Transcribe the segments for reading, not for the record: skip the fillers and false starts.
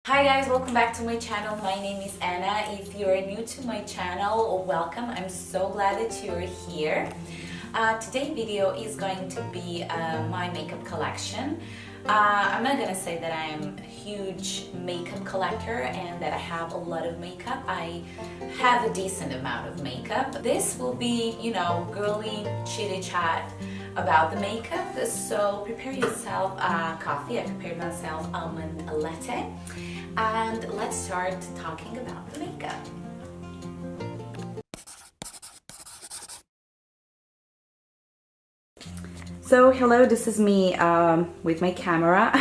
Hi guys, welcome back to my channel. My name is Anna. If you're new to my channel, welcome. I'm so glad that you're here. Today's video is going to be my makeup collection. I'm not gonna say that I'm a huge makeup collector and that I have a lot of makeup. I have a decent amount of makeup. This will be, girly chitty chat about the makeup. So prepare yourself a coffee. I prepared myself almond latte. And let's start talking about the makeup. So hello, this is me with my camera.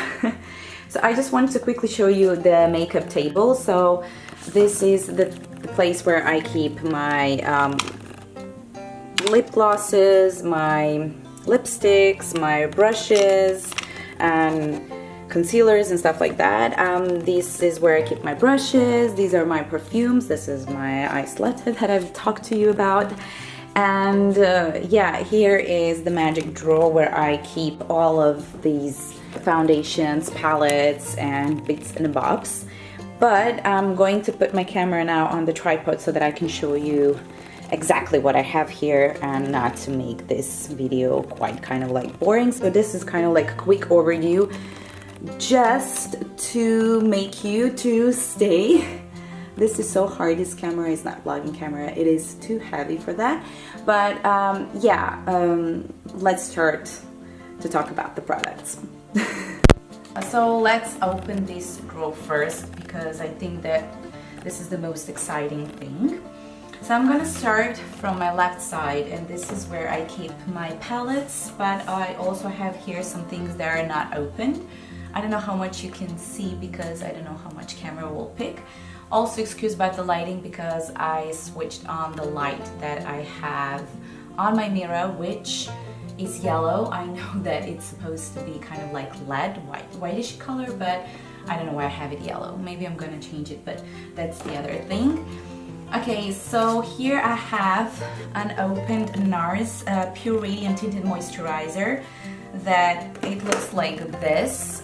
So I just wanted to quickly show you the makeup table. So this is the place where I keep my lip glosses, my lipsticks, my brushes, and concealers and stuff like that. This is where I keep my brushes. These are my perfumes. This is my iced latte that I've talked to you about. And yeah, here is the magic drawer where I keep all of these foundations, palettes, and bits and bobs. But I'm going to put my camera now on the tripod so that I can show you exactly what I have here and not to make this video quite kind of like boring. So this is kind of like a quick overview just to make you to stay. This is so hard. This camera is not vlogging camera. It is too heavy for that. But yeah, let's start to talk about the products. So let's open this drawer first because I think that this is the most exciting thing. So I'm gonna start from my left side, and this is where I keep my palettes, but I also have here some things that are not opened. I don't know how much you can see because I don't know how much camera will pick. Also, excuse about the lighting because I switched on the light that I have on my mirror, which is yellow. I know that it's supposed to be kind of like lead, whitish color, but I don't know why I have it yellow. Maybe I'm gonna change it, but that's the other thing. Okay, so here I have an opened NARS Pure Radiant Tinted Moisturizer that it looks like this.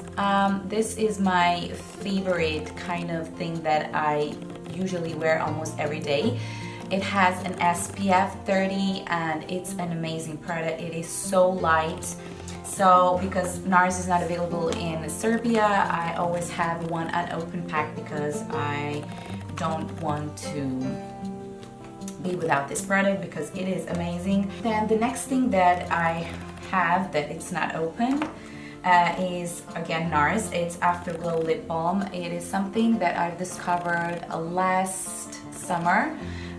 This is my favorite kind of thing that I usually wear almost every day. It has an SPF 30 and it's an amazing product. It is so light. So because NARS is not available in Serbia, I always have one unopened pack because I don't want to be without this product because it is amazing. Then the next thing that I have that it's not open is again NARS. It's Afterglow Lip Balm. It is something that I've discovered last summer,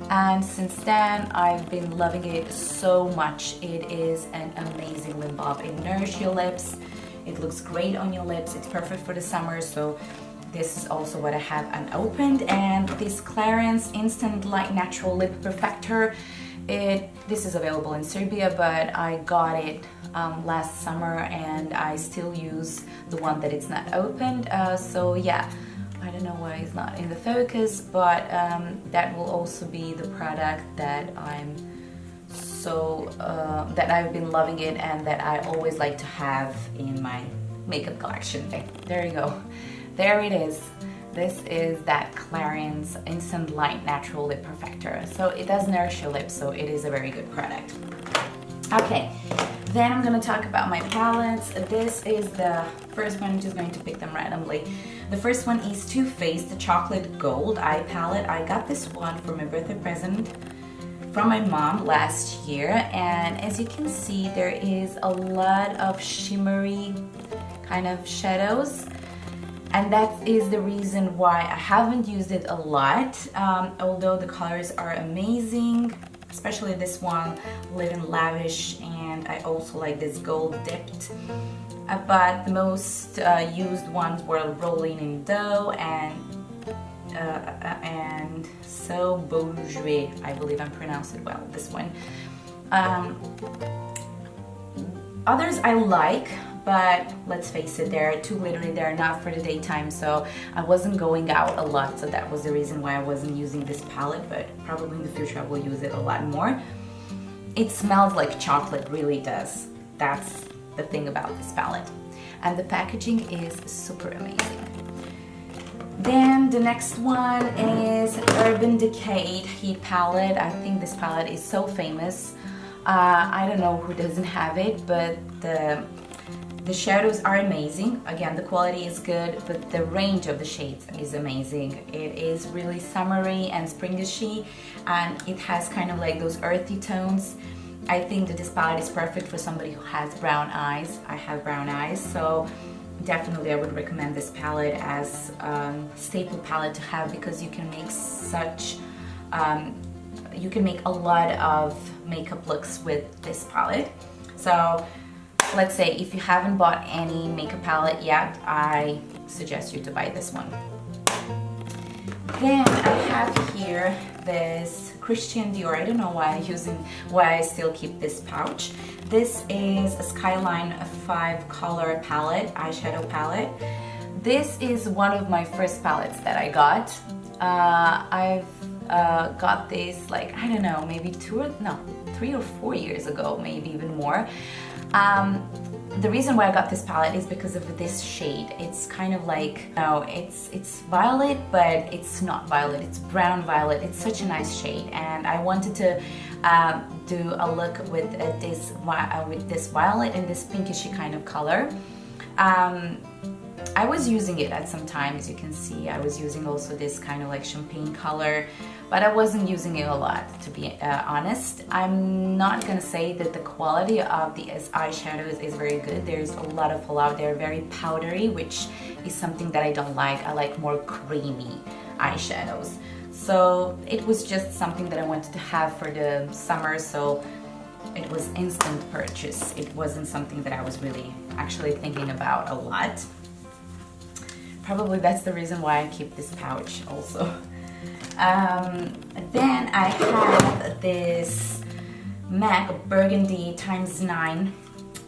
and since then I've been loving it so much. It is an amazing lip balm. It nourishes your lips. It looks great on your lips. It's perfect for the summer. So this is also what I have unopened. And this Clarins Instant Light Natural Lip Perfector. This is available in Serbia, but I got it last summer and I still use the one that it's not opened. So yeah, I don't know why it's not in the focus, but that will also be the product that that I've been loving it and that I always like to have in my makeup collection. There you go. There it is. This is that Clarins Instant Light Natural Lip Perfector. So it does nourish your lips, so it is a very good product. Okay, then I'm gonna talk about my palettes. This is the first one. I'm just going to pick them randomly. The first one is Too Faced, the Chocolate Gold Eye Palette. I got this one for my birthday present from my mom last year, and as you can see, there is a lot of shimmery kind of shadows. And that is the reason why I haven't used it a lot, although the colors are amazing, especially this one, Live in Lavish, and I also like this gold dipped. But the most used ones were Rolling in Dough and So Bourgeois, I believe I'm pronouncing it well, this one. Others I like, but let's face it, they're too glittery, they're not for the daytime, so I wasn't going out a lot, so that was the reason why I wasn't using this palette, but probably in the future I will use it a lot more. It smells like chocolate, really does. That's the thing about this palette. And the packaging is super amazing. Then the next one is Urban Decay Heat Palette. I think this palette is so famous. I don't know who doesn't have it, but the shadows are amazing. Again, the quality is good, but the range of the shades is amazing. It is really summery and springishy, and it has kind of like those earthy tones. I think that this palette is perfect for somebody who has brown eyes. I have brown eyes, so definitely I would recommend this palette as a staple palette to have, because you can make you can make a lot of makeup looks with this palette. So let's say if you haven't bought any makeup palette yet, I suggest you to buy this one. Then I have here this Christian Dior. I don't know why I still keep this pouch. This is a Skyline 5 color palette, eyeshadow palette. This is one of my first palettes that I got. I've got this, like, I don't know, maybe 3 or 4 years ago, maybe even more. The reason why I got this palette is because of this shade. It's kind of like, it's violet, but it's not violet. It's brown violet. It's such a nice shade, and I wanted to do a look with this violet and this pinkishy kind of color. I was using it at some time, as you can see. I was using also this kind of like champagne color, but I wasn't using it a lot, to be honest. I'm not gonna say that the quality of the eyeshadows is very good. There's a lot of fallout. They're very powdery, which is something that I don't like. I like more creamy eyeshadows. So it was just something that I wanted to have for the summer, so it was instant purchase. It wasn't something that I was really actually thinking about a lot. Probably that's the reason why I keep this pouch also. Then I have this MAC Burgundy x9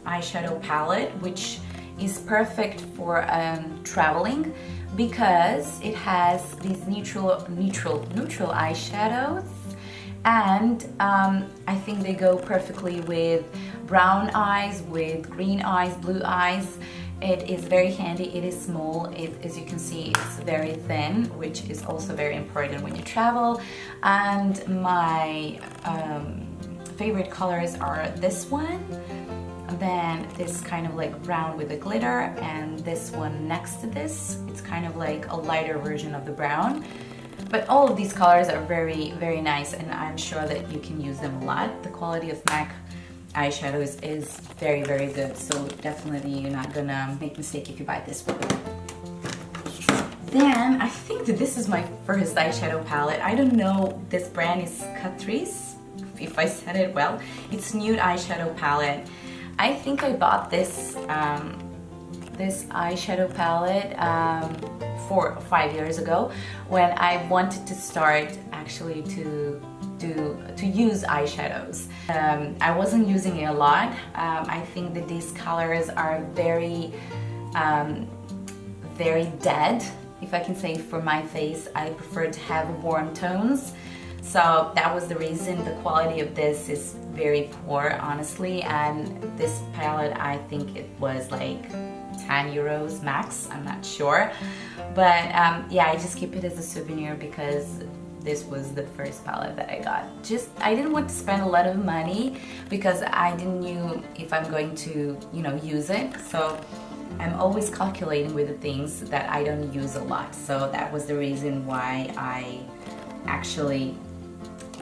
eyeshadow palette, which is perfect for traveling, because it has these neutral eyeshadows, and I think they go perfectly with brown eyes, with green eyes, blue eyes. It is very handy. It is small. As you can see, it's very thin, which is also very important when you travel. And my favorite colors are this one, then this kind of like brown with a glitter, and this one next to this. It's kind of like a lighter version of the brown. But all of these colors are very, very nice, and I'm sure that you can use them a lot. The quality of MAC eyeshadows is very, very good, so definitely you're not gonna make a mistake if you buy this one. Then I think that this is my first eyeshadow palette. I don't know, this brand is Catrice, if I said it well. It's nude eyeshadow palette. I think I bought this this eyeshadow palette 4 or 5 years ago, when I wanted to start actually to use eyeshadows. I wasn't using it a lot. I think that these colors are very very dead, if I can say. For my face, I prefer to have warm tones, so that was the reason. The quality of this is very poor, honestly, and this palette, I think it was like 10 euros max, I'm not sure, but yeah, I just keep it as a souvenir because this was the first palette that I got. I didn't want to spend a lot of money because I didn't know if I'm going to, use it, so I'm always calculating with the things that I don't use a lot, so that was the reason why I actually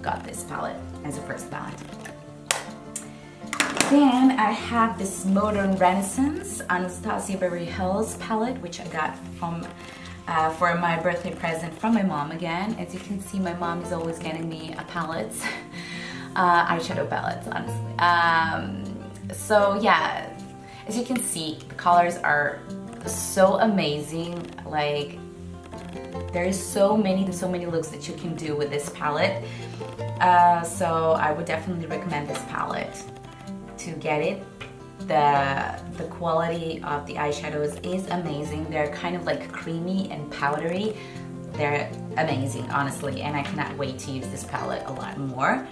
got this palette as a first palette. Then I have this Modern Renaissance Anastasia Beverly Hills palette, which I got from for my birthday present from my mom again. As you can see, my mom is always getting me a palettes, eyeshadow palettes, honestly. So yeah, as you can see, the colors are so amazing. Like, there's so many looks that you can do with this palette. So I would definitely recommend this palette to get it. The quality of the eyeshadows is amazing. They're kind of like creamy and powdery. They're amazing, honestly, and I cannot wait to use this palette a lot more.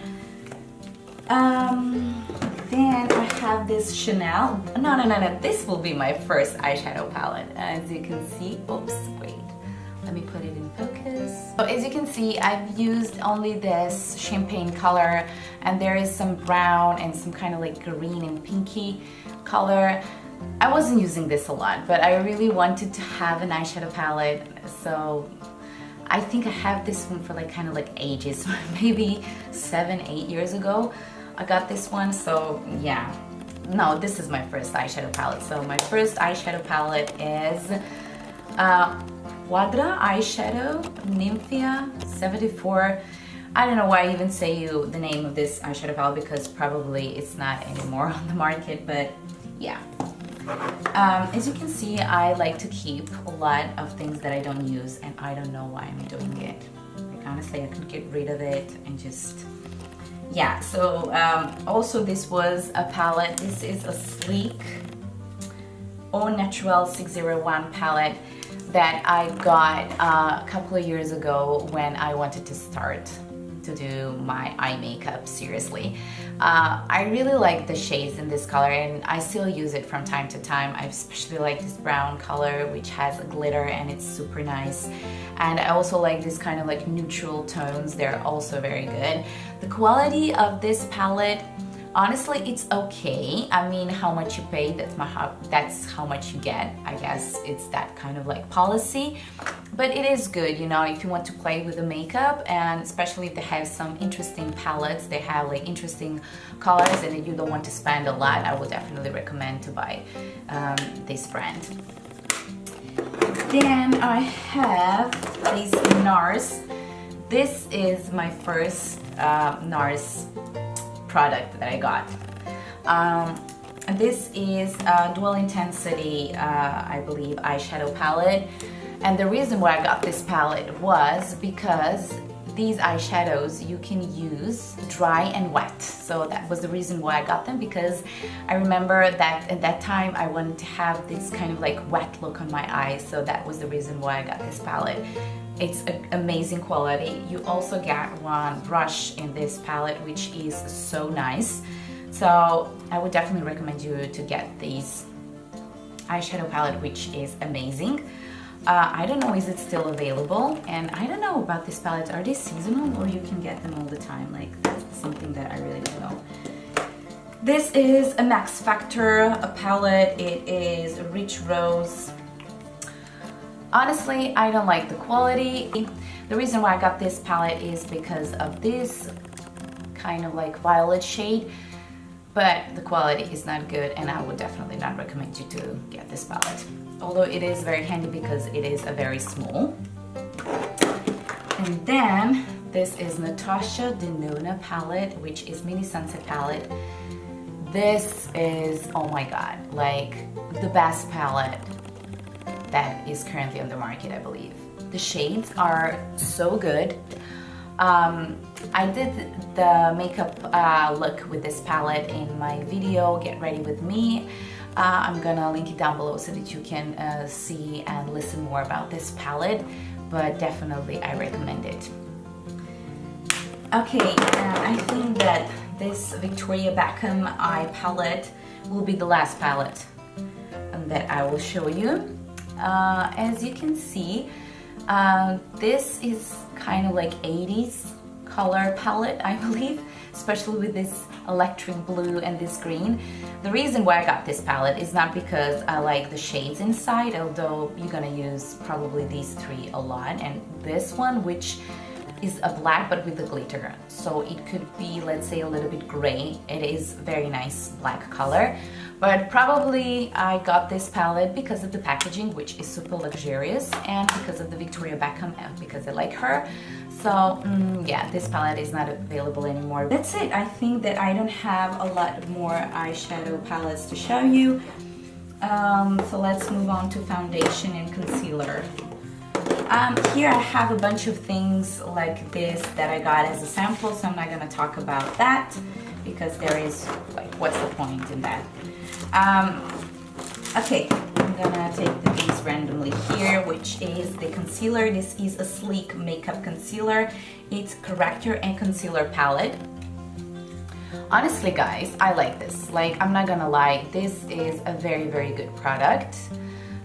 Then I have this Chanel. No, this will be my first eyeshadow palette. As you can see, oops, wait. Let Let me put it in focus. So as you can see, I've used only this champagne color, and there is some brown and some kind of like green and pinky color. I wasn't using this a lot, but I really wanted to have an eyeshadow palette, so I think I have this one for like kind of like ages, maybe 7-8 years ago I got this one. So yeah, no, this is my first eyeshadow palette. So my first eyeshadow palette is Quadra eyeshadow Nymphia 74. I don't know why I even say you the name of this eyeshadow palette, because probably it's not anymore on the market, but yeah. As you can see, I like to keep a lot of things that I don't use, and I don't know why I'm doing it. Like honestly, I could get rid of it and just, yeah. So also this was a palette. This is a sleek Au Naturel 601 palette that I got a couple of years ago when I wanted to start to do my eye makeup seriously. I really like the shades in this color, and I still use it from time to time. I especially like this brown color, which has a glitter and it's super nice. And I also like this kind of like neutral tones. They're also very good. The quality of this palette, honestly, it's okay. I mean, how much you pay, that's how much you get. I guess it's that kind of like policy. But it is good, you know, if you want to play with the makeup, and especially if they have some interesting palettes, they have like interesting colors, and if you don't want to spend a lot, I would definitely recommend to buy this brand. Then I have these NARS. This is my first NARS product that I got. This is a dual intensity, I believe, eyeshadow palette. And the reason why I got this palette was because these eyeshadows you can use dry and wet. So that was the reason why I got them, because I remember that at that time I wanted to have this kind of like wet look on my eyes. So that was the reason why I got this palette. It's an amazing quality. You also get one brush in this palette, which is so nice. So I would definitely recommend you to get this eyeshadow palette, which is amazing. I don't know, is it still available? And I don't know about these palettes. Are they seasonal, or you can get them all the time? Like, that's something that I really don't know. This is a Max Factor palette. It is Rich Rose. Honestly, I don't like the quality. The reason why I got this palette is because of this kind of like violet shade, but the quality is not good, and I would definitely not recommend you to get this palette. Although it is very handy because it is a very small. And then this is Natasha Denona palette, which is Mini Sunset palette. This is, oh my god, like the best palette that is currently on the market, I believe. The shades are so good. I did the makeup look with this palette in my video, Get Ready With Me. I'm gonna link it down below so that you can see and listen more about this palette, but definitely I recommend it. Okay, I think that this Victoria Beckham eye palette will be the last palette that I will show you. As you can see, this is kind of like 80s color palette, I believe, especially with this electric blue and this green. The reason why I got this palette is not because I like the shades inside, although you're gonna use probably these three a lot, and this one, which is a black but with a glitter, so it could be, let's say, a little bit gray. It is very nice black color, but probably I got this palette because of the packaging, which is super luxurious, and because of the Victoria Beckham, and because I like her. So yeah, this palette is not available anymore. That's it. I think that I don't have a lot more eyeshadow palettes to show you. So let's move on to foundation and concealer. Here I have a bunch of things like this that I got as a sample, so I'm not gonna talk about that because there is, like, what's the point in that? Okay, I'm gonna take the piece randomly here, which is the concealer. This is a sleek makeup concealer. It's corrector and concealer palette. Honestly, guys, I like this. Like, I'm not gonna lie, this is a very, very good product.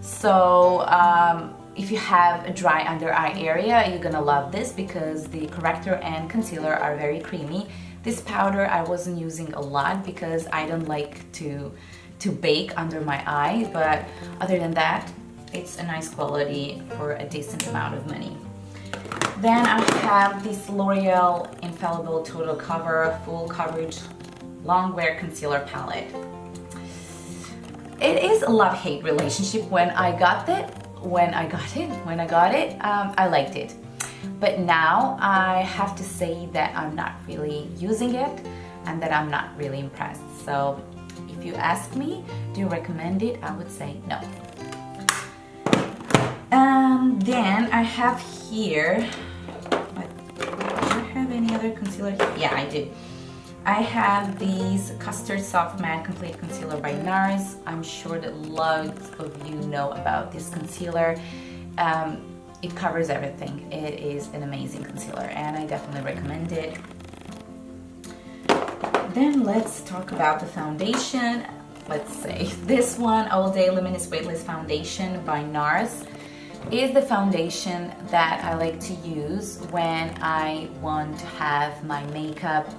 So if you have a dry under eye area, you're gonna love this because the corrector and concealer are very creamy. This powder I wasn't using a lot because I don't like to bake under my eye, but other than that, it's a nice quality for a decent amount of money. Then I have this L'Oreal Infallible Total Cover Full Coverage Long Wear Concealer Palette. It is a love-hate relationship. When I got it, I liked it. But now I have to say that I'm not really using it and that I'm not really impressed. So if you ask me, do you recommend it? I would say no. Then I have here, do I have any other concealer? Yeah, I do. I have these Custard Soft Matte Complete Concealer by NARS. I'm sure that loads of you know about this concealer. It covers everything. It is an amazing concealer and I definitely recommend it. Then let's talk about the foundation. Let's say this one, All Day Luminous Weightless Foundation by NARS, is the foundation that I like to use when I want to have my makeup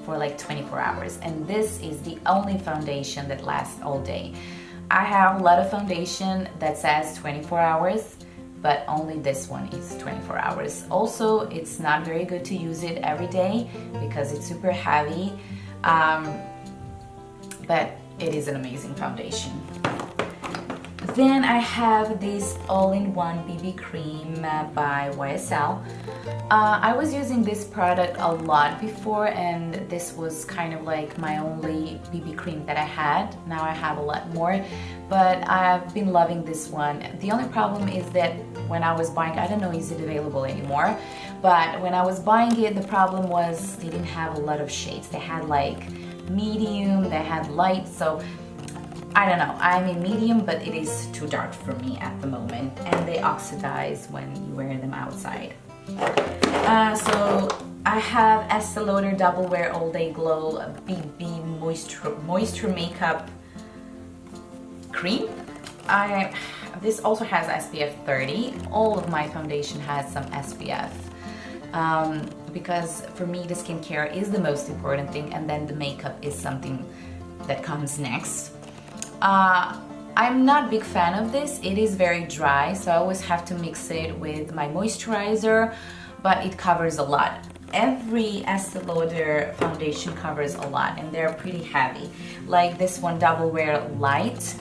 for like 24 hours. And this is the only foundation that lasts all day. I have a lot of foundation that says 24 hours, but only this one is 24 hours. Also, it's not very good to use it every day because it's super heavy, but it is an amazing foundation. Then I have this all-in-one BB cream by YSL. I was using this product a lot before and this was kind of like my only BB cream that I had. Now I have a lot more, but I've been loving this one. The only problem is that when I was buying, I don't know is it available anymore, but when I was buying it, the problem was they didn't have a lot of shades. They had like medium, they had light, so I don't know, I'm in medium, but it is too dark for me at the moment, and they oxidize when you wear them outside. So I have Estee Lauder Double Wear All Day Glow BB Moisture Makeup Cream. This also has SPF 30. All of my foundation has some SPF. Because for me the skincare is the most important thing and then the makeup is something that comes next. I'm not a big fan of this. It is very dry, so I always have to mix it with my moisturizer, but it covers a lot. Every Estee Lauder foundation covers a lot and they're pretty heavy. Like this one, Double Wear Light.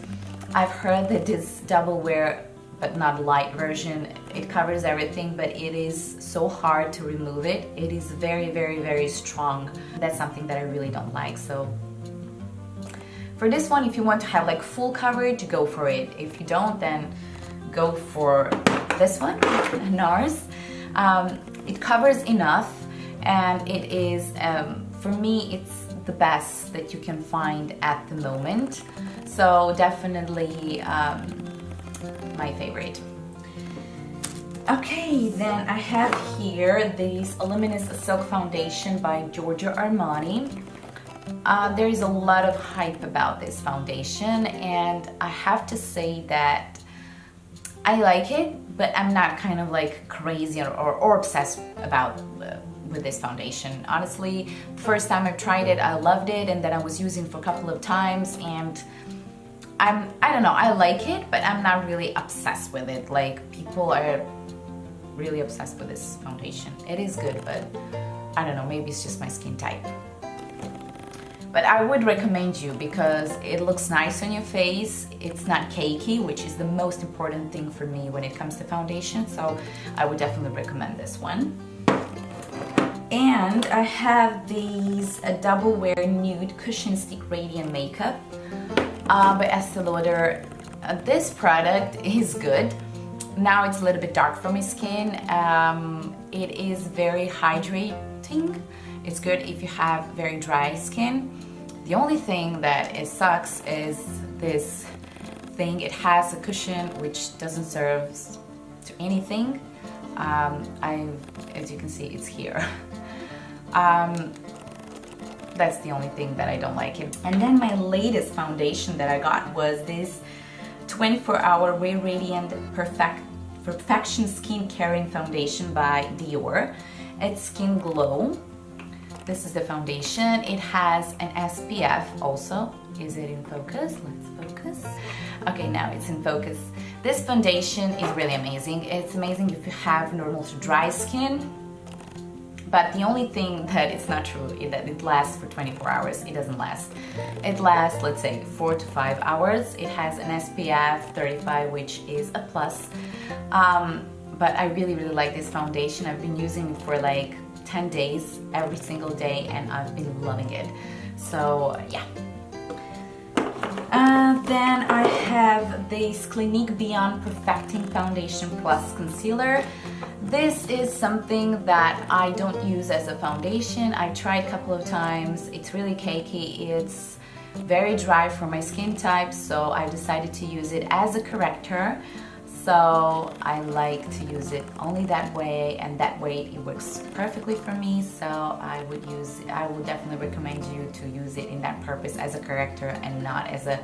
I've heard that this Double Wear but not light version, it covers everything, but it is so hard to remove it. It is very, very, very strong. That's something that I really don't like. So for this one, if you want to have like full coverage, go for it. If you don't, then go for this one, NARS. It covers enough and it is, for me, it's the best that you can find at the moment. So definitely my favorite. Okay, then I have here this Luminous Silk Foundation by Giorgio Armani. There is a lot of hype about this foundation and I have to say that I like it, but I'm not kind of like crazy or obsessed about with this foundation. Honestly, the first time I tried it, I loved it, and then I was using it for a couple of times and I don't know, I like it, but I'm not really obsessed with it. Like people are really obsessed with this foundation. It is good, but I don't know, maybe it's just my skin type. But I would recommend you because it looks nice on your face. It's not cakey, which is the most important thing for me when it comes to foundation. So I would definitely recommend this one. And I have these Double Wear Nude Cushion Stick Radiant Makeup by Estee Lauder. This product is good. Now it's a little bit dark for my skin. It is very hydrating. It's good if you have very dry skin. The only thing that it sucks is this thing. It has a cushion which doesn't serve to anything. As you can see, it's here. That's the only thing that I don't like it. And then my latest foundation that I got was this 24-hour Radiant Perfection Skin Caring Foundation by Dior. It's Skin Glow. This is the foundation. It has an SPF also. Is it in focus? Let's focus. Okay, now it's in focus. This foundation is really amazing. It's amazing if you have normal to dry skin. But the only thing that it's not true is that it lasts for 24 hours. It doesn't last. It lasts, let's say, 4 to 5 hours. It has an SPF 35, which is a plus. But I really like this foundation. I've been using it for like 10 days every single day, and I've been loving it. So yeah. Then I have this Clinique Beyond Perfecting Foundation Plus Concealer. This is something that I don't use as a foundation. I tried a couple of times. It's really cakey. It's very dry for my skin type, so I decided to use it as a corrector. So I like to use it only that way, and that way it works perfectly for me. So I would definitely recommend you to use it in that purpose as a corrector and not as a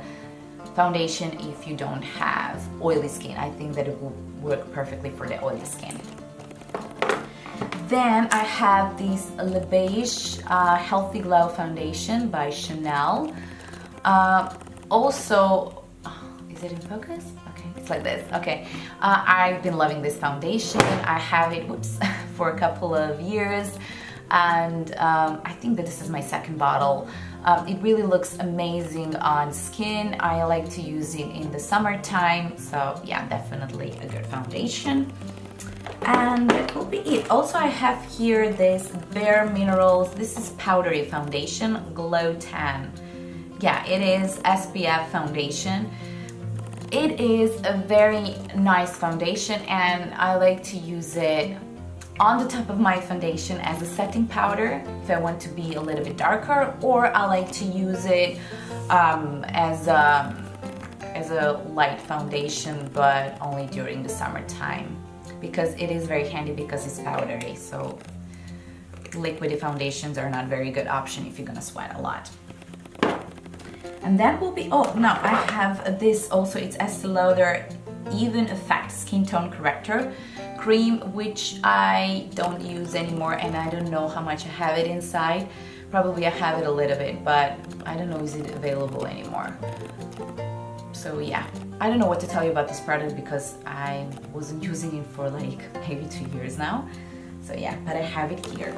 foundation if you don't have oily skin. I think that it will work perfectly for the oily skin. Then I have this Le Beige Healthy Glow Foundation by Chanel. Also, is it in focus? Okay, it's like this. Okay, I've been loving this foundation. I have it, for a couple of years, and I think that this is my second bottle. It really looks amazing on skin. I like to use it in the summertime, so yeah, definitely a good foundation. And that will be it. Also, I have here this Bare Minerals. This is powdery foundation, Glow Tan. Yeah, it is SPF foundation. It is a very nice foundation, and I like to use it on the top of my foundation as a setting powder if I want to be a little bit darker, or I like to use it as a light foundation, but only during the summertime, because it is very handy because it's powdery. So liquidy foundations are not a very good option if you're gonna sweat a lot. And that will be, oh, now I have this also. It's Estee Lauder Even Effect Skin Tone Corrector Cream, which I don't use anymore, and I don't know how much I have it inside. Probably I have it a little bit, but I don't know, is it available anymore? So yeah, I don't know what to tell you about this product because I wasn't using it for like maybe 2 years now. So yeah, but I have it here.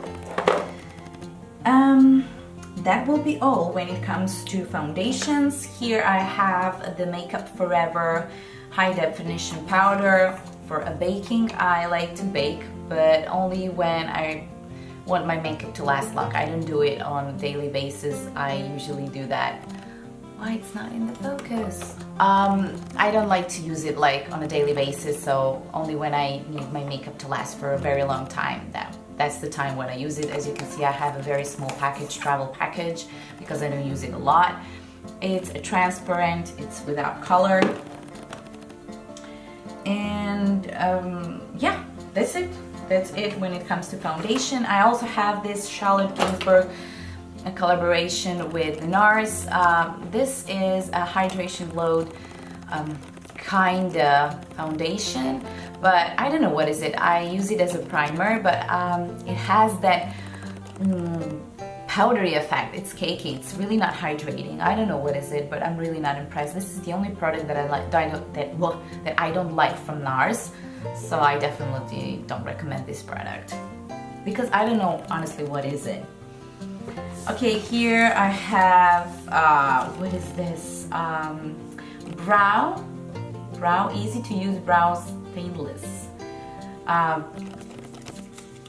That will be all when it comes to foundations. Here I have the Makeup Forever High Definition Powder for a baking. I like to bake, but only when I want my makeup to last long. I don't do it on a daily basis. I usually do that. Why it's not in the focus? I don't like to use it like on a daily basis, so only when I need my makeup to last for a very long time. That's the time when I use it. As you can see, I have a very small package, travel package, because I don't use it a lot. It's transparent, it's without color. And yeah, that's it. That's it when it comes to foundation. I also have this Charlotte Ginsburg a collaboration with NARS. This is a hydration load kinda foundation, but I don't know what is it. I use it as a primer, but it has that powdery effect. It's cakey. It's really not hydrating. I don't know what is it, but I'm really not impressed. This is the only product that I like that I don't like from NARS, so I definitely don't recommend this product because I don't know honestly what is it. Okay, here I have what is this? Brow Easy to Use Brow Stainless.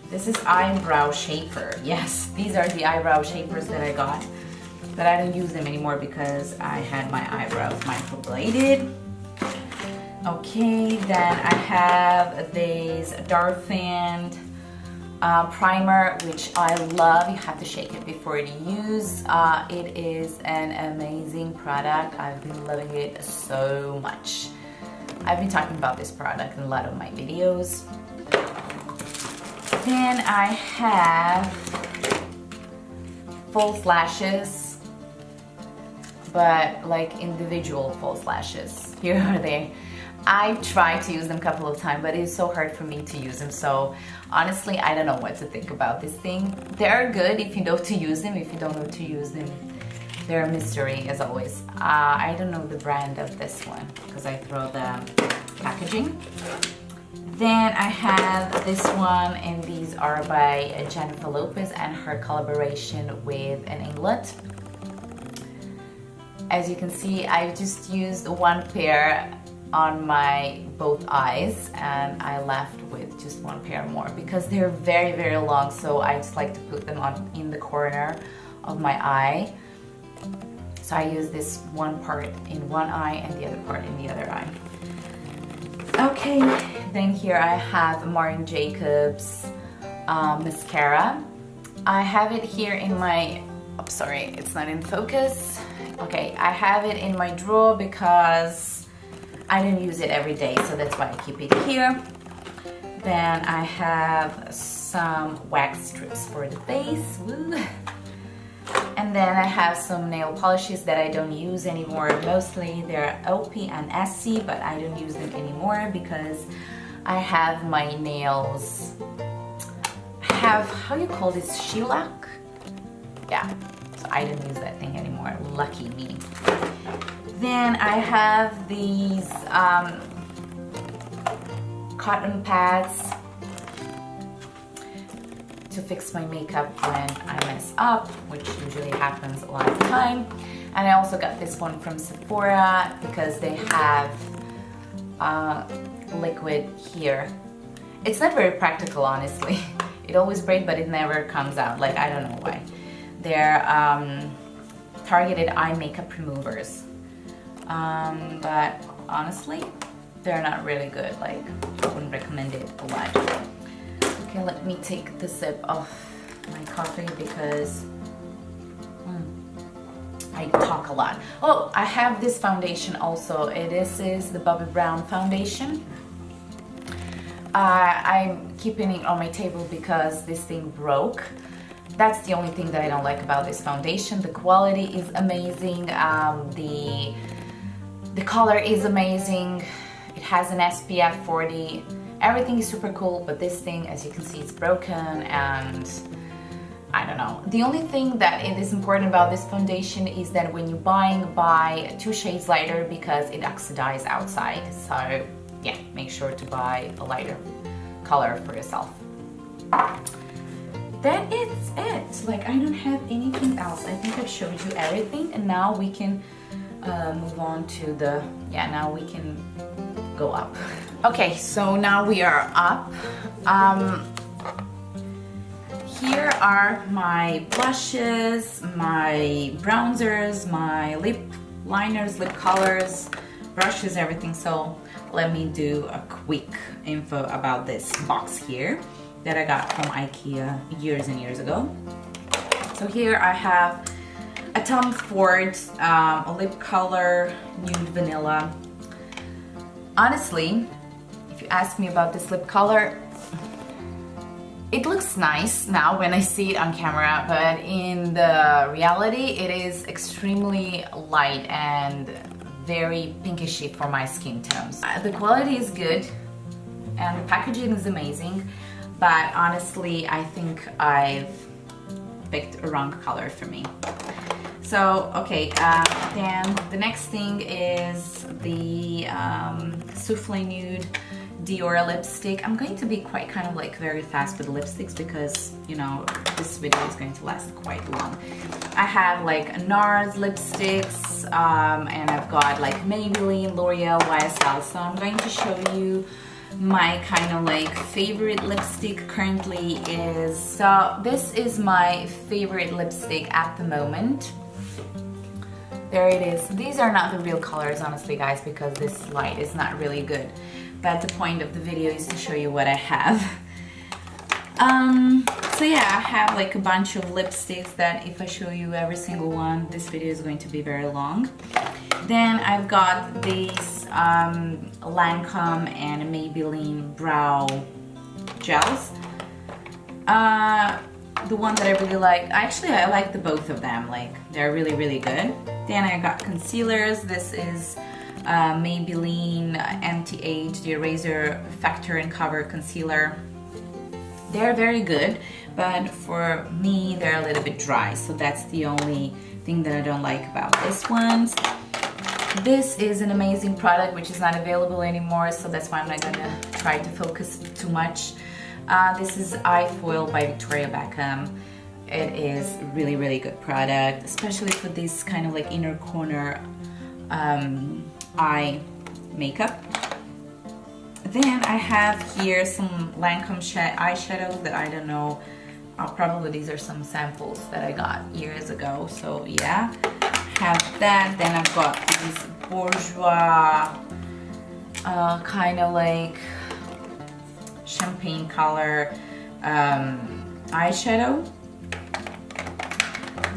This is eyebrow shaper. Yes, these are the eyebrow shapers that I got, but I don't use them anymore because I had my eyebrows microbladed. Okay, then I have this Darphin primer, which I love. You have to shake it before you use. It is an amazing product. I've been loving it so much. I've been talking about this product in a lot of my videos. Then I have false lashes, but like individual false lashes. here or there. I've tried to use them a couple of times, but it's so hard for me to use them. So honestly, I don't know what to think about this thing. They're good if you know to use them. If you don't know to use them, they're a mystery as always. I don't know the brand of this one because I throw the packaging. Then I have this one, and these are by Jennifer Lopez and her collaboration with an Englet. As you can see, I've just used one pair on my both eyes, and I left with just one pair more because they're very, very long, so I just like to put them on in the corner of my eye. So I use this one part in one eye and the other part in the other eye. Okay, then here I have Marc Jacobs mascara. I have it here in my, oh, sorry, it's not in focus. Okay, I have it in my drawer because I don't use it every day, so that's why I keep it here. Then I have some wax strips for the face. Woo. And then I have some nail polishes that I don't use anymore. Mostly they're OP and SC, but I don't use them anymore because I have my nails, how you call this, shellac? Yeah, so I don't use that thing anymore, lucky me. Then I have these cotton pads to fix my makeup when I mess up, which usually happens a lot of the time. And I also got this one from Sephora because they have liquid here. It's not very practical, honestly. It always breaks, but it never comes out. Like, I don't know why. They're targeted eye makeup removers. But honestly, they're not really good. Like, I wouldn't recommend it a lot. Okay, let me take the sip of my coffee because I talk a lot. Oh, I have this foundation also. This is the Bobbi Brown foundation. I'm keeping it on my table because this thing broke. That's the only thing that I don't like about this foundation. The quality is amazing. The color is amazing. It has an SPF 40. Everything is super cool, but this thing, as you can see, it's broken, and I don't know. The only thing that it is important about this foundation is that when you're buying, buy 2 shades lighter because it oxidizes outside. So yeah, make sure to buy a lighter color for yourself. That is it. Like, I don't have anything else. I think I've showed you everything, and now we can move on to the, yeah, now we can go up. Okay, so now we are up. Here are my blushes, my bronzers, my lip liners, lip colors, brushes, everything. So let me do a quick info about this box here that I got from IKEA years and years ago. So here I have a Tom Ford lip color, nude vanilla. Honestly, if you ask me about this lip color, it looks nice now when I see it on camera, but in the reality it is extremely light and very pinkishy for my skin tones. The quality is good and the packaging is amazing, but honestly I think I've picked a wrong color for me. So okay, then the next thing is the Souffle Nude Dior lipstick. I'm going to be quite kind of like very fast with the lipsticks because, you know, this video is going to last quite long. I have like NARS lipsticks, and I've got like Maybelline, L'Oreal, YSL. So I'm going to show you my kind of like favorite lipstick currently is. So this is my favorite lipstick at the moment. There it is. These are not the real colors, honestly, guys, because this light is not really good. But the point of the video is to show you what I have. So yeah, I have like a bunch of lipsticks that if I show you every single one, this video is going to be very long. Then I've got these Lancome and Maybelline brow gels. The one that I really like, actually I like the both of them, like they're really, really good. Then I got concealers. This is Maybelline Anti-Age, the Eraser Factor and Cover Concealer. They're very good, but for me they're a little bit dry, so that's the only thing that I don't like about this ones. This is an amazing product which is not available anymore, so that's why I'm not gonna try to focus too much. This is Eye Foil by Victoria Beckham. It is really, really good product, especially for this kind of like inner corner eye makeup. Then I have here some Lancome eyeshadows that I don't know, probably these are some samples that I got years ago, so yeah, have that. Then I've got this bourgeois kind of like champagne color eyeshadow.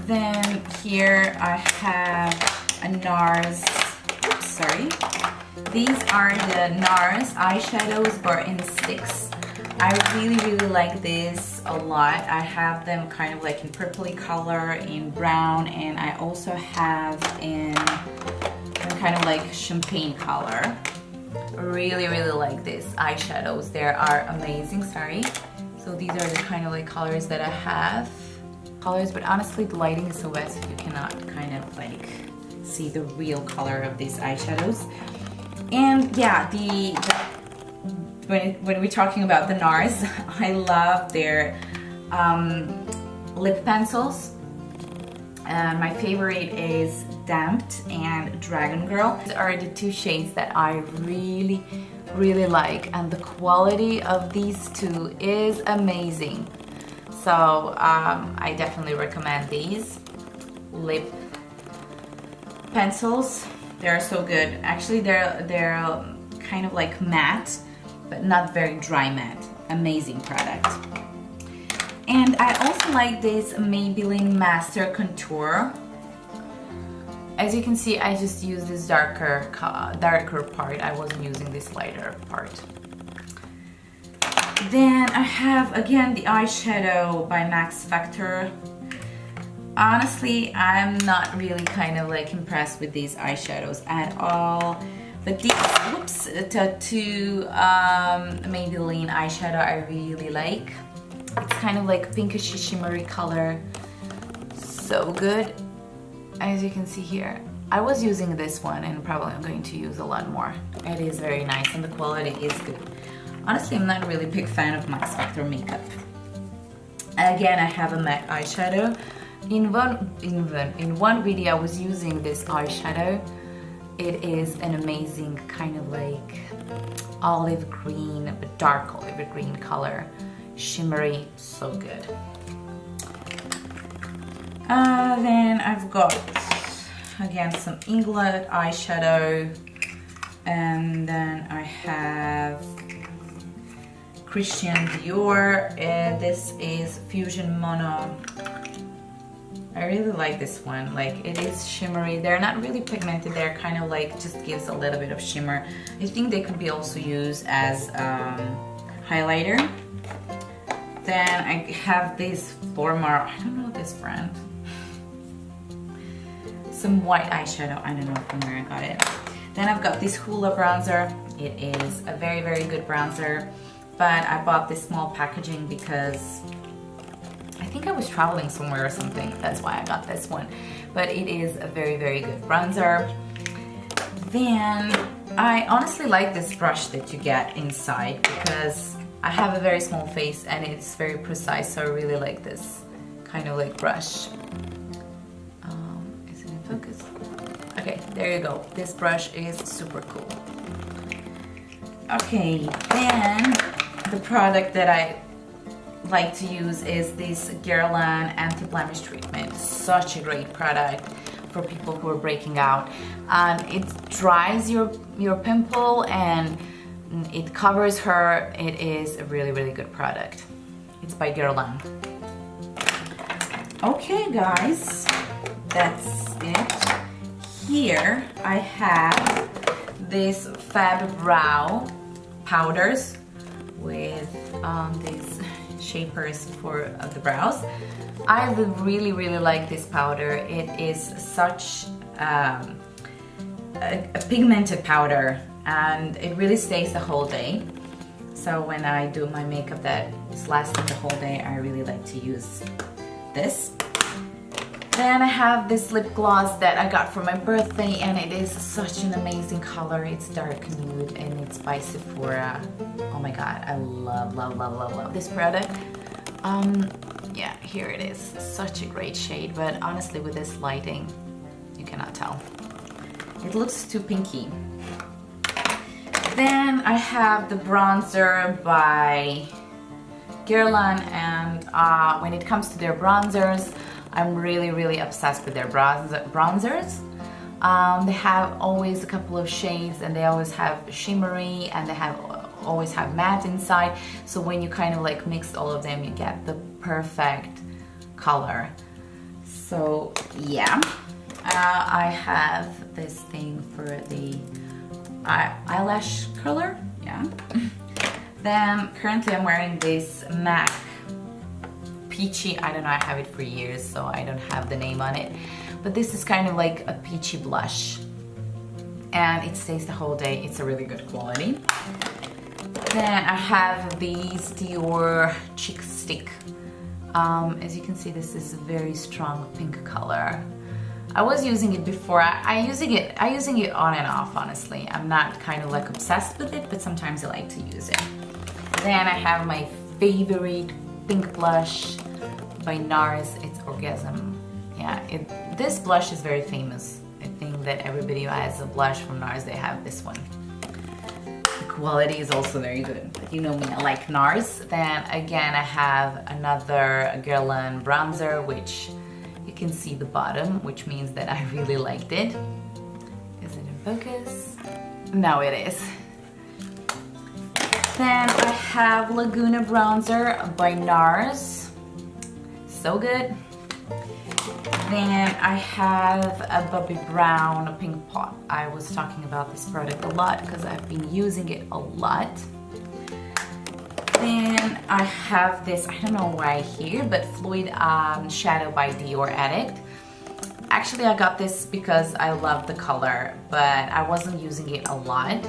Then here I have a NARS, oops, sorry. These are the NARS eyeshadows but in sticks. I really, really like this a lot. I have them kind of like in purpley color, in brown, and I also have in kind of like champagne color. Really, really like these eyeshadows. They are amazing, sorry. So these are the kind of like colors that I have. But honestly the lighting is so bad so you cannot kind of like see the real color of these eyeshadows. And yeah, when we're talking about the NARS, I love their lip pencils. My favorite is Damped and Dragon Girl. These are the two shades that I really, really like, and the quality of these two is amazing. So I definitely recommend these lip pencils. They're so good. Actually, they're kind of like matte, but not very dry matte. Amazing product. And I also like this Maybelline Master Contour. As you can see, I just used this darker part. I wasn't using this lighter part. Then I have again the eyeshadow by Max Factor. Honestly, I'm not really kind of like impressed with these eyeshadows at all. But these, whoops, the two Maybelline eyeshadow I really like. It's kind of like pinkish shimmery color. So good. As you can see here, I was using this one and probably I'm going to use a lot more. It is very nice and the quality is good. Honestly, I'm not a really big fan of Max Factor makeup. Again, I have a matte eyeshadow. In one video, I was using this eyeshadow. It is an amazing kind of like olive green, but dark olive green color. Shimmery, so good. Then I've got, again, some England eyeshadow. And then I have Christian Dior. This is Fusion Mono. I really like this one. Like, it is shimmery. They're not really pigmented. They're kind of like, just gives a little bit of shimmer. I think they could be also used as highlighter. Then I have this Flormar, I don't know this brand. Some white eyeshadow, I don't know from where I got it. Then I've got this Hoola bronzer. It is a very, very good bronzer, but I bought this small packaging because I think I was traveling somewhere or something. That's why I got this one. But it is a very, very good bronzer. Then I honestly like this brush that you get inside because I have a very small face and it's very precise, so I really like this kind of like brush. Is it in focus? Okay, there you go. This brush is super cool. Okay, then the product that I like to use is this Guerlain anti-blemish treatment. Such a great product for people who are breaking out. It dries your pimple and it covers her. It is a really, really good product. It's by Guerlain. Okay guys, that's it. Here I have this Fab Brow powders with these shapers for the brows. I really, really like this powder. It is such a pigmented powder, and it really stays the whole day. So when I do my makeup that is lasting the whole day, I really like to use this. Then I have this lip gloss that I got for my birthday, and it is such an amazing color. It's dark nude and it's by Sephora. Oh my god, I love this product. Yeah, here it is. Such a great shade, but honestly with this lighting, you cannot tell. It looks too pinky. Then I have the bronzer by Guerlain, and when it comes to their bronzers, I'm really obsessed with their bronzers. They have always a couple of shades, and they always have shimmery, and they always have matte inside. So when you kind of like mix all of them, you get the perfect color. So yeah, I have this thing for the eyelash curler. Yeah. Then currently I'm wearing this MAC peachy, I don't know, I have it for years, so I don't have the name on it, but this is kind of like a peachy blush, and it stays the whole day. It's a really good quality. Then I have these Dior Cheek Stick. As you can see, this is a very strong pink color. I was using it before. I using it on and off, honestly. I'm not kind of like obsessed with it, but sometimes I like to use it. Then I have my favorite pink blush by NARS. It's Orgasm. Yeah, this blush is very famous. I think that everybody who has a blush from NARS, they have this one. The quality is also very good, but you know me, I like NARS. Then again, I have another Guerlain bronzer, which you can see the bottom, which means that I really liked it. Is it in focus? No, it is. Then I have Laguna bronzer by NARS. So good. Then I have a Bobbi Brown pink pot. I was talking about this product a lot because I've been using it a lot. Then I have this, I don't know why here, but Fluid Shadow by Dior Addict. Actually, I got this because I love the color, but I wasn't using it a lot,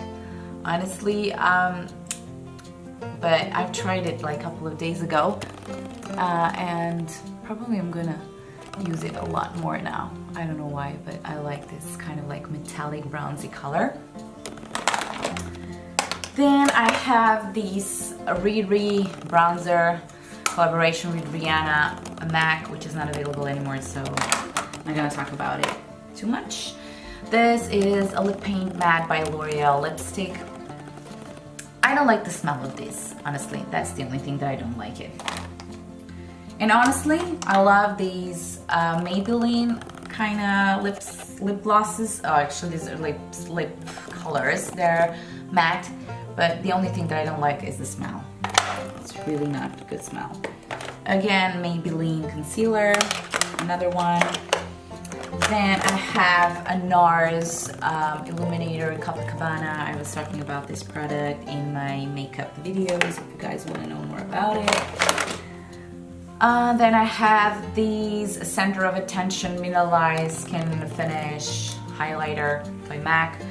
honestly. But I've tried it like a couple of days ago, and probably I'm gonna use it a lot more now. I don't know why, but I like this kind of like metallic bronzy color. Then I have these Riri bronzer collaboration with Rihanna, a MAC, which is not available anymore, so I'm not gonna talk about it too much. This is a lip paint matte by L'Oreal lipstick. I don't like the smell of this, honestly. That's the only thing that I don't like it. And honestly, I love these Maybelline kind of lip glosses. Oh, actually, these are lip colors. They're matte, but the only thing that I don't like is the smell. It's really not a good smell. Again, Maybelline concealer, another one. Then I have a NARS Illuminator Copacabana. I was talking about this product in my makeup videos if you guys want to know more about it. Then I have these Center of Attention Mineralized Skin Finish Highlighter by MAC.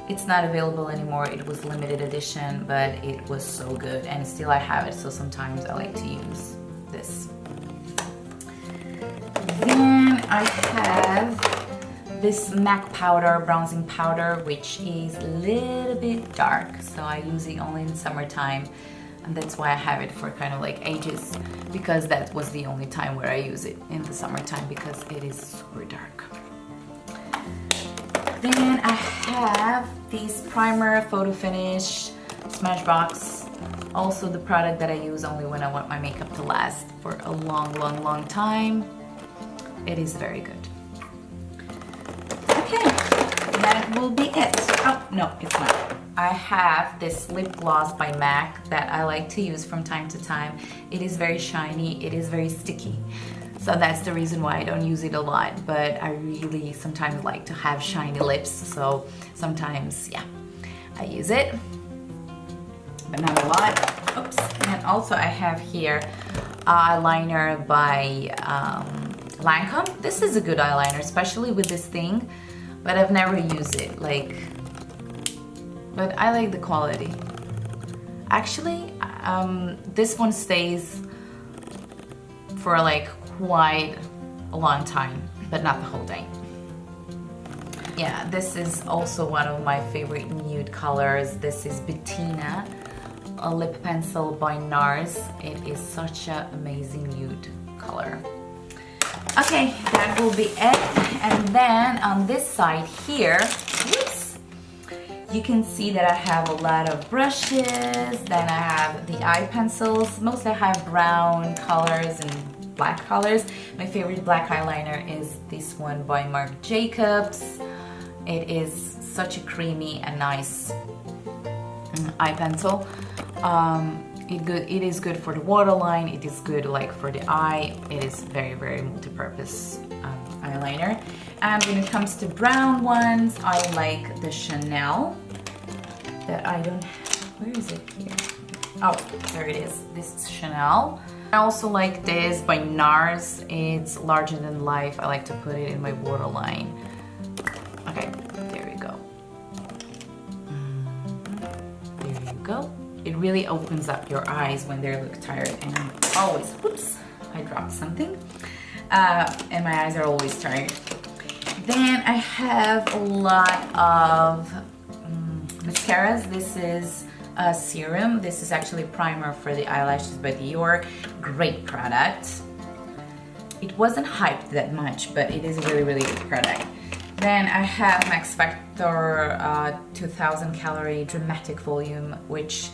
It's not available anymore. It was limited edition, but it was so good, and still I have it, so sometimes I like to use this. Then I have this MAC powder, bronzing powder, which is a little bit dark, so I use it only in summertime, and that's why I have it for kind of like ages, because that was the only time where I use it, in the summertime, because it is super dark. Then I have this primer photo finish Smashbox, also the product that I use only when I want my makeup to last for a long time. It is very good. Okay, that will be it. Oh, no, it's not. I have this lip gloss by MAC that I like to use from time to time. It is very shiny, it is very sticky. So that's the reason why I don't use it a lot, but I really sometimes like to have shiny lips, so sometimes, yeah, I use it, but not a lot. Oops. And also I have here eyeliner by Lancome. This is a good eyeliner, especially with this thing, but I've never used it, but I like the quality. Actually, this one stays for like quite a long time, but not the whole day. Yeah, this is also one of my favorite nude colors. This is Bettina, a lip pencil by NARS. It is such an amazing nude color. Okay, that will be it. And then on this side here, whoops, you can see that I have a lot of brushes. Then I have the eye pencils. Mostly I have brown colors and black colors. My favorite black eyeliner is this one by Marc Jacobs. It is such a creamy and nice eye pencil. It is good for the waterline. It is good like for the eye. It is very, very multi-purpose eyeliner. And when it comes to brown ones, I like the Chanel that I don't, where is it here? Oh, there it is. This is Chanel. I also like this by NARS. It's larger than life. I like to put it in my waterline. Okay, there we go. There you go. It really opens up your eyes when they look tired, and I'm always, whoops, I dropped something. And my eyes are always tired. Then I have a lot of mascaras. This is a serum. This is actually primer for the eyelashes by Dior. Great product. It wasn't hyped that much, but it is a really, really good product. Then I have Max Factor 2000 calorie dramatic volume, which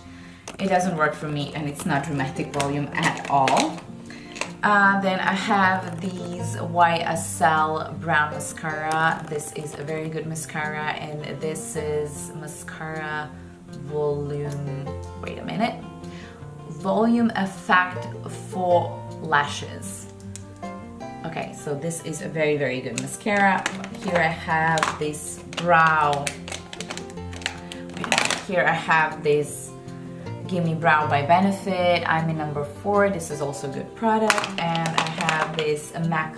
it doesn't work for me, and it's not dramatic volume at all. Then I have these YSL brown mascara. This is a very good mascara, and this is mascara volume, wait a minute, volume effect for lashes. Okay, so this is a very, very good mascara. Here I have this brow, here I have this Gimme Brow by Benefit. I'm in number 4. This is also a good product. And I have this MAC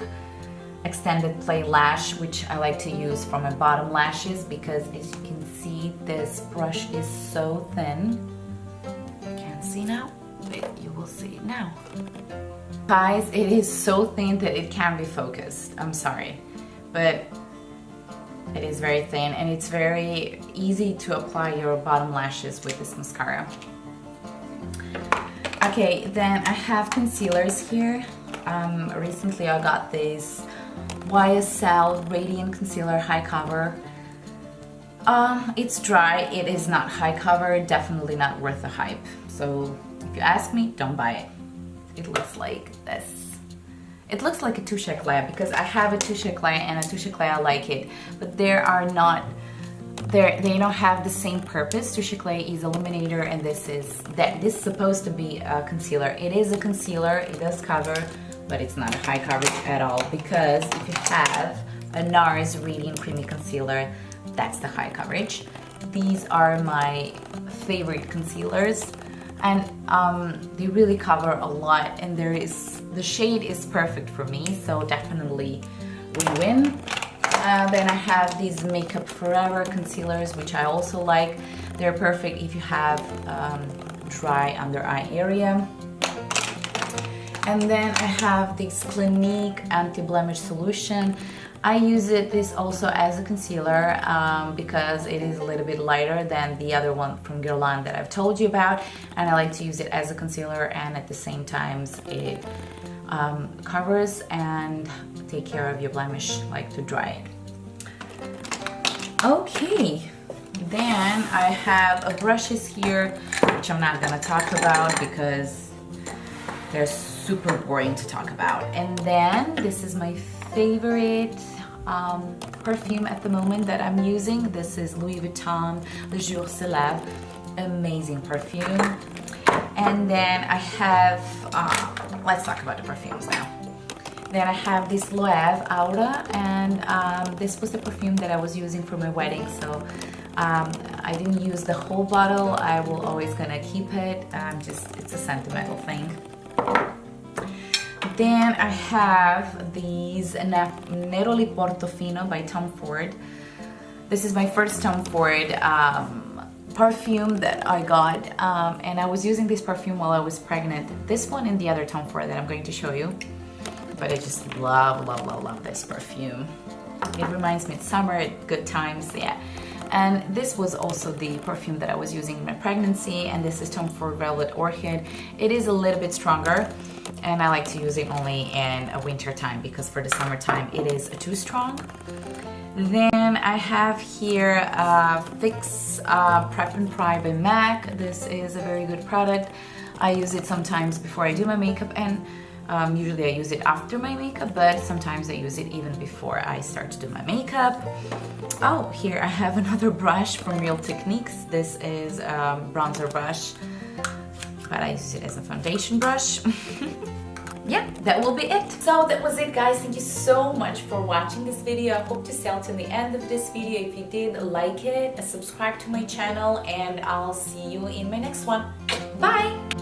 Extended Play Lash, which I like to use for my bottom lashes because, as you can see, this brush is so thin. You can't see now, but you will see it now. Guys, it is so thin that it can't be focused. I'm sorry, but it is very thin, and it's very easy to apply your bottom lashes with this mascara. Okay, then I have concealers here. Recently I got this YSL Radiant Concealer High Cover. It's dry, it is not high cover, definitely not worth the hype. So if you ask me, don't buy it. It looks like this. It looks like a Touche Eclat because I have a Touche Eclat and a Touche Eclat I like it, but they don't have the same purpose. Touche Eclat is illuminator, and this is supposed to be a concealer. It is a concealer, it does cover, but it's not a high coverage at all, because if you have a NARS Radiant Creamy Concealer, that's the high coverage. These are my favorite concealers, and they really cover a lot, and the shade is perfect for me, so definitely win-win. Then I have these Makeup Forever concealers, which I also like. They're perfect if you have dry under eye area. And then I have this Clinique Anti-Blemish Solution. I use this also as a concealer because it is a little bit lighter than the other one from Guerlain that I've told you about, and I like to use it as a concealer, and at the same time it covers and take care of your blemish, like to dry it. Okay, then I have brushes here, which I'm not gonna talk about because they're super boring to talk about. And then this is my favorite perfume at the moment that I'm using. This is Louis Vuitton Le Jour Célèbre, amazing perfume. And then I have, let's talk about the perfumes now. Then I have this Loewe Aura, and this was the perfume that I was using for my wedding, so I didn't use the whole bottle. I will always gonna keep it, it's a sentimental thing. Then I have these Neroli Portofino by Tom Ford. This is my first Tom Ford perfume that I got, and I was using this perfume while I was pregnant. This one and the other Tom Ford that I'm going to show you. But I just love this perfume. It reminds me of summer, good times, yeah. And this was also the perfume that I was using in my pregnancy, and this is Tom Ford Velvet Orchid. It is a little bit stronger, and I like to use it only in a winter time because for the summertime it is too strong. Then I have here Fix Prep and Prime by MAC. This is a very good product. I use it sometimes before I do my makeup, and usually I use it after my makeup, but sometimes I use it even before I start to do my makeup. Oh, here I have another brush from Real Techniques. This is a bronzer brush, but I use it as a foundation brush. Yeah, that will be it. So that was it, guys. Thank you so much for watching this video. I hope to see you till the end of this video. If you did, like it, subscribe to my channel, and I'll see you in my next one. Bye!